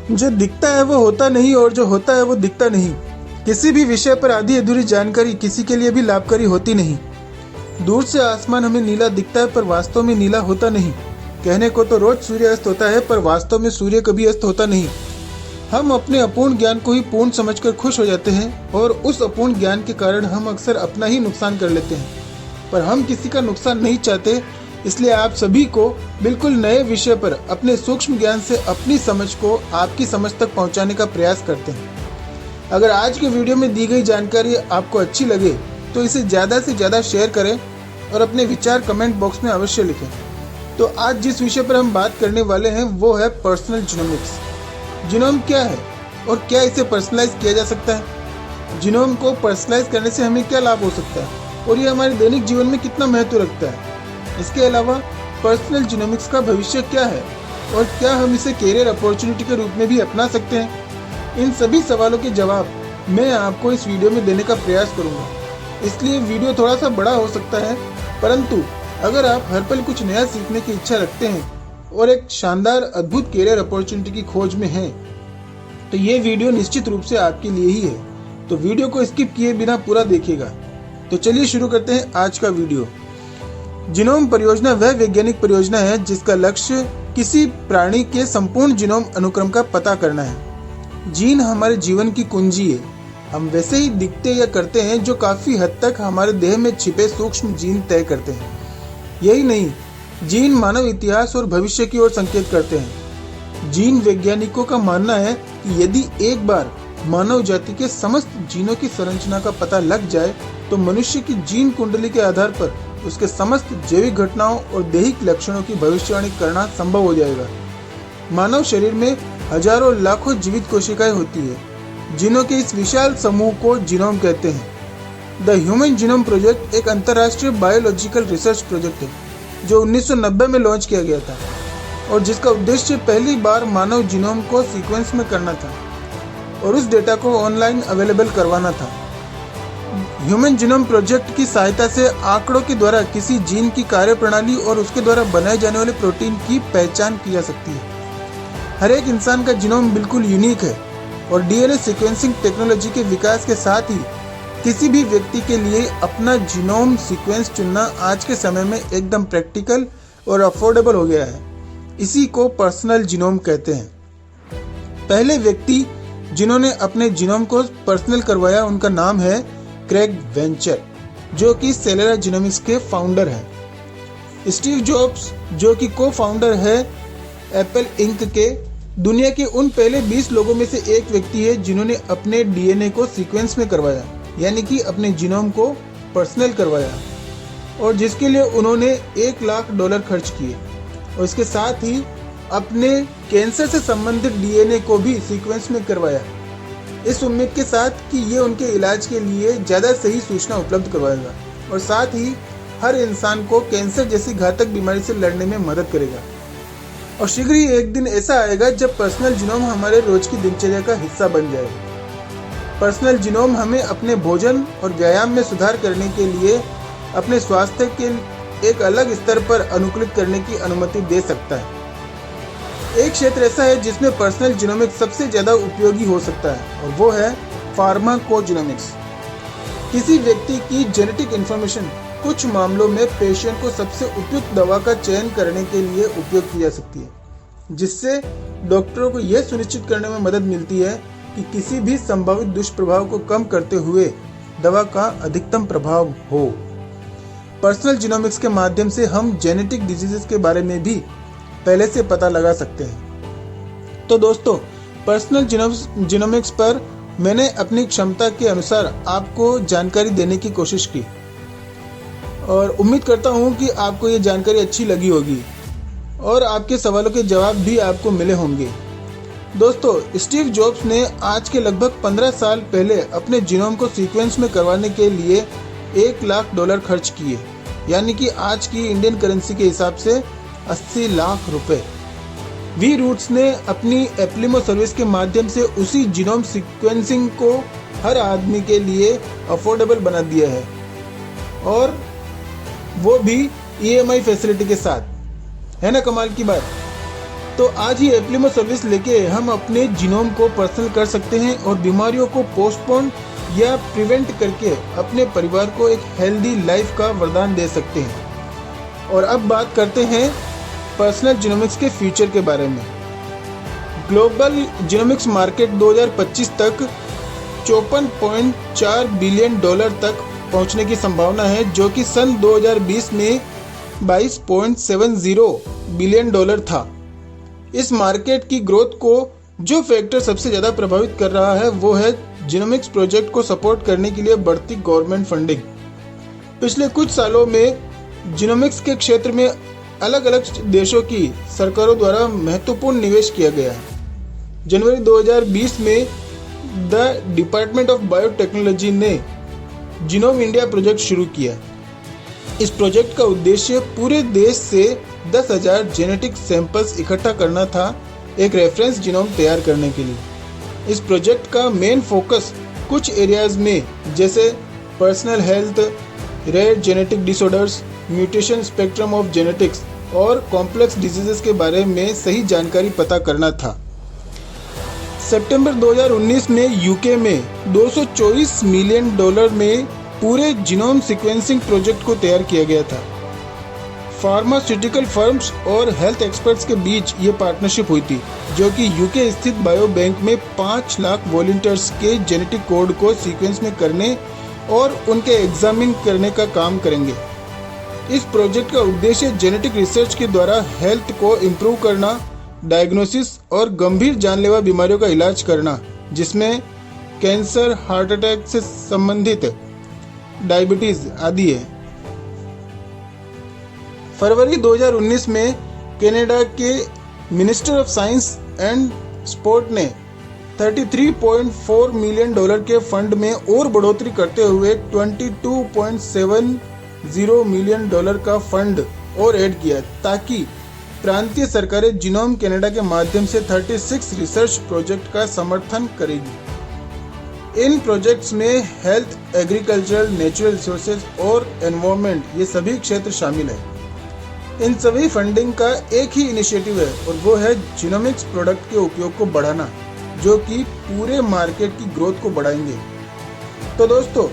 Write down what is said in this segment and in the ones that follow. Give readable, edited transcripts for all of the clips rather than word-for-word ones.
जो दिखता है वो होता नहीं और जो होता है वो दिखता नहीं। किसी भी विषय पर आधी अधूरी जानकारी किसी के लिए भी लाभकारी होती नहीं। दूर से आसमान हमें नीला दिखता है पर वास्तव में नीला होता नहीं। कहने को तो रोज सूर्य अस्त होता है पर वास्तव में सूर्य कभी अस्त होता नहीं। हम अपने अपूर्ण ज्ञान को ही पूर्ण समझकर खुश हो जाते हैं और उस अपूर्ण ज्ञान के कारण हम अक्सर अपना ही नुकसान कर लेते हैं, पर हम किसी का नुकसान नहीं चाहते। इसलिए आप सभी को बिल्कुल नए विषय पर अपने सूक्ष्म ज्ञान से अपनी समझ को आपकी समझ तक पहुंचाने का प्रयास करते हैं। अगर आज के वीडियो में दी गई जानकारी आपको अच्छी लगे तो इसे ज़्यादा से ज़्यादा शेयर करें और अपने विचार कमेंट बॉक्स में अवश्य लिखें। तो आज जिस विषय पर हम बात करने वाले हैं वो है पर्सनल जीनोमिक्स। जीनोम क्या है और क्या इसे पर्सनलाइज किया जा सकता है? जीनोम को पर्सनलाइज करने से हमें क्या लाभ हो सकता है और ये हमारे दैनिक जीवन में कितना महत्व रखता है? इसके अलावा पर्सनल जीनोमिक्स का भविष्य क्या है और क्या हम इसे कैरियर अपॉर्चुनिटी के रूप में भी अपना सकते हैं? इन सभी सवालों के जवाब मैं आपको इस वीडियो में देने का प्रयास करूंगा। इसलिए वीडियो थोड़ा सा बड़ा हो सकता है, परंतु अगर आप हर पल कुछ नया सीखने की इच्छा रखते हैं और एक शानदार अद्भुत कैरियर अपॉर्चुनिटी की खोज में हैं, तो ये वीडियो निश्चित रूप से आपके लिए ही है। तो वीडियो को स्किप किए बिना पूरा देखिएगा। तो चलिए शुरू करते हैं आज का वीडियो। जीनोम परियोजना वह वैज्ञानिक परियोजना है जिसका लक्ष्य किसी प्राणी के संपूर्ण जीनोम अनुक्रम का पता करना है। जीन हमारे जीवन की कुंजी है। हम वैसे ही दिखते या करते हैं जो काफी हद तक हमारे देह में छिपे सूक्ष्म जीन तय करते हैं। यही नहीं, जीन मानव इतिहास और भविष्य की ओर संकेत करते हैं। जीन वैज्ञानिकों का मानना है कि यदि एक बार मानव जाति के समस्त जीनों की संरचना का पता लग जाए तो मनुष्य की जीन कुंडली के आधार पर उसके समस्त जैविक घटनाओं और दैहिक लक्षणों की भविष्यवाणी करना संभव हो जाएगा। मानव शरीर में हजारों लाखों जीवित कोशिकाएं होती है। जीनों के इस विशाल समूह को जीनोम कहते हैं। द ह्यूमन जीनोम प्रोजेक्ट एक अंतर्राष्ट्रीय बायोलॉजिकल रिसर्च प्रोजेक्ट है जो 1990 में लॉन्च किया गया था और जिसका उद्देश्य पहली बार मानव जीनोम को सीक्वेंस में करना था और उस डेटा को ऑनलाइन अवेलेबल करवाना था। ह्यूमन जीनोम प्रोजेक्ट की सहायता से आंकड़ों के द्वारा किसी जीन की कार्यप्रणाली और उसके द्वारा बनाए जाने वाले प्रोटीन की पहचान की जा सकती है। हर एक इंसान का जीनोम बिल्कुल यूनिक है और डीएनए सीक्वेंसिंग टेक्नोलॉजी के विकास के साथ ही किसी भी व्यक्ति के लिए अपना जीनोम सीक्वेंस चुनना आज के समय में एकदम प्रैक्टिकल और अफोर्डेबल हो गया है। इसी को पर्सनल जीनोम कहते हैं। पहले व्यक्ति जिन्होंने अपने जीनोम को पर्सनल करवाया उनका नाम है क्रेग वेंचर, जो कि सेलुलर जीनोमिक्स के फाउंडर हैं। स्टीव जॉब्स, जो कि को फाउंडर है एप्पल इंक के, दुनिया के उन पहले 20 लोगों में से एक व्यक्ति है जिन्होंने अपने डीएनए को सीक्वेंस में करवाया, यानी कि अपने जीनोम को पर्सनल करवाया, और जिसके लिए उन्होंने $1 लाख खर्च किए और इसके साथ ही अपने कैंसर से संबंधित डीएनए को भी सीक्वेंस में करवाया, इस उम्मीद के साथ कि ये उनके इलाज के लिए ज़्यादा सही सूचना उपलब्ध करवाएगा और साथ ही हर इंसान को कैंसर जैसी घातक बीमारी से लड़ने में मदद करेगा। और शीघ्र ही एक दिन ऐसा आएगा जब पर्सनल जीनोम हमारे रोज की दिनचर्या का हिस्सा बन जाएगा। पर्सनल जीनोम हमें अपने भोजन और व्यायाम में सुधार करने के लिए अपने स्वास्थ्य के एक अलग स्तर पर अनुकूलित करने की अनुमति दे सकता है। एक क्षेत्र ऐसा है जिसमें पर्सनल जीनोमिक्स सबसे ज़्यादा उपयोगी हो सकता है और वो है फार्माकोजीनोमिक्स। किसी व्यक्ति की जेनेटिक इन्फॉर्मेशन कुछ मामलों में पेशेंट को सबसे उपयुक्त दवा का चयन करने के लिए उपयोग की जा सकती है, जिससे डॉक्टरों को यह सुनिश्चित करने में मदद मिलती है कि किसी भी संभावित दुष्प्रभाव को कम करते हुए दवा का अधिकतम प्रभाव हो। पर्सनल जीनोमिक्स के माध्यम से हम जेनेटिक डिजीजेस के बारे में भी पहले से पता लगा सकते हैं। तो दोस्तों, पर्सनल जीनोमिक्स पर मैंने अपनी क्षमता के अनुसार आपको जानकारी देने की कोशिश की और उम्मीद करता हूं कि आपको ये जानकारी अच्छी लगी होगी और आपके सवालों के जवाब भी आपको मिले होंगे। दोस्तों, स्टीव जॉब्स ने आज के लगभग 15 साल पहले अपने जीनोम को सीक्वेंस में करवाने के लिए $1 लाख खर्च किए, यानी कि आज की इंडियन करेंसी के हिसाब से 80 लाख रुपए। वी रूट्स ने अपनी एप्लिमो सर्विस के माध्यम से उसी जीनोम सीक्वेंसिंग को हर आदमी के लिए अफोर्डेबल बना दिया है और वो भी EMI फैसिलिटी के साथ। है ना कमाल की बात। तो आज ही एप्लिमो सर्विस लेके हम अपने जीनोम को पर्सनल कर सकते हैं और बीमारियों को पोस्टपोन या प्रिवेंट करके अपने परिवार को एक हेल्दी लाइफ का वरदान दे सकते हैं। और अब बात करते हैं पर्सनल जीनोमिक्स के फ्यूचर के बारे में। ग्लोबल जीनोमिक्स मार्केट 2025 तक $54.4 बिलियन तक पहुंचने की संभावना है, जो कि सन 2020 में $22.70 बिलियन था। इस मार्केट की ग्रोथ को जो फैक्टर सबसे ज़्यादा प्रभावित कर रहा है वो है जीनोमिक्स प्रोजेक्ट को सपोर्ट करने के लिए बढ़ती गवर्नमेंट फंडिंग। पिछले कुछ सालों में जीनोमिक्स के क्षेत्र में अलग अलग देशों की सरकारों द्वारा महत्वपूर्ण निवेश किया गया है। जनवरी 2020 में द डिपार्टमेंट ऑफ बायोटेक्नोलॉजी ने जीनोम इंडिया प्रोजेक्ट शुरू किया। इस प्रोजेक्ट का उद्देश्य पूरे देश से 10,000 जेनेटिक सैंपल्स इकट्ठा करना था, एक रेफरेंस जीनोम तैयार करने के लिए। इस प्रोजेक्ट का मेन फोकस कुछ एरियाज में जैसे personal health, rare genetic disorders, mutation spectrum of genetics और कॉम्प्लेक्स डिजीजेस के बारे में सही जानकारी पता करना था। सितंबर 2019 में यूके में $224 मिलियन में पूरे जीनोम सीक्वेंसिंग प्रोजेक्ट को तैयार किया गया था। फार्मास्यूटिकल फर्म्स और हेल्थ एक्सपर्ट्स के बीच ये पार्टनरशिप हुई थी, जो कि यूके स्थित बायो बैंक में 5 लाख वॉलंटियर्स के जेनेटिक कोड को सीक्वेंस में करने और उनके एग्जामिन करने का काम करेंगे। इस प्रोजेक्ट का उद्देश्य जेनेटिक रिसर्च के द्वारा हेल्थ को इम्प्रूव करना, डायग्नोसिस और गंभीर जानलेवा बीमारियों का इलाज करना, जिसमें कैंसर, हार्ट अटैक से संबंधित डायबिटीज आदि है। फरवरी 2019 में कनाडा के minister of science and sport ने $33.4 मिलियन के फंड में और बढ़ोतरी करते हुए $22.70 मिलियन का फंड और ऐड किया, ताकि प्रांतीय सरकारें जीनोम कनाडा के माध्यम से 36 रिसर्च प्रोजेक्ट का समर्थन करेगी। इन प्रोजेक्ट्स में हेल्थ, एग्रीकल्चरल, नेचुरल रिसोर्सेज और एनवायरनमेंट ये सभी क्षेत्र शामिल है। इन सभी फंडिंग का एक ही इनिशिएटिव है और वो है जीनोमिक्स प्रोडक्ट के उपयोग को बढ़ाना, जो कि पूरे मार्केट की ग्रोथ को बढ़ाएंगे। तो दोस्तों,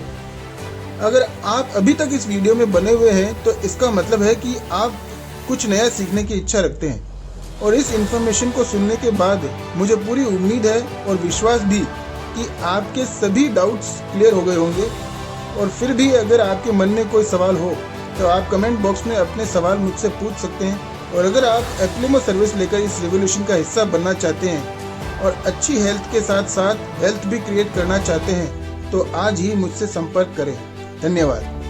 अगर आप अभी तक इस वीडियो में बने हुए हैं तो इसका मतलब है कि आप कुछ नया सीखने की इच्छा रखते हैं, और इस इन्फॉर्मेशन को सुनने के बाद मुझे पूरी उम्मीद है और विश्वास भी कि आपके सभी डाउट्स क्लियर हो गए होंगे। और फिर भी अगर आपके मन में कोई सवाल हो तो आप कमेंट बॉक्स में अपने सवाल मुझसे पूछ सकते हैं। और अगर आप एप्लिमो सर्विस लेकर इस रेवोल्यूशन का हिस्सा बनना चाहते हैं और अच्छी हेल्थ के साथ साथ वेल्थ भी क्रिएट करना चाहते हैं तो आज ही मुझसे संपर्क करें। धन्यवाद।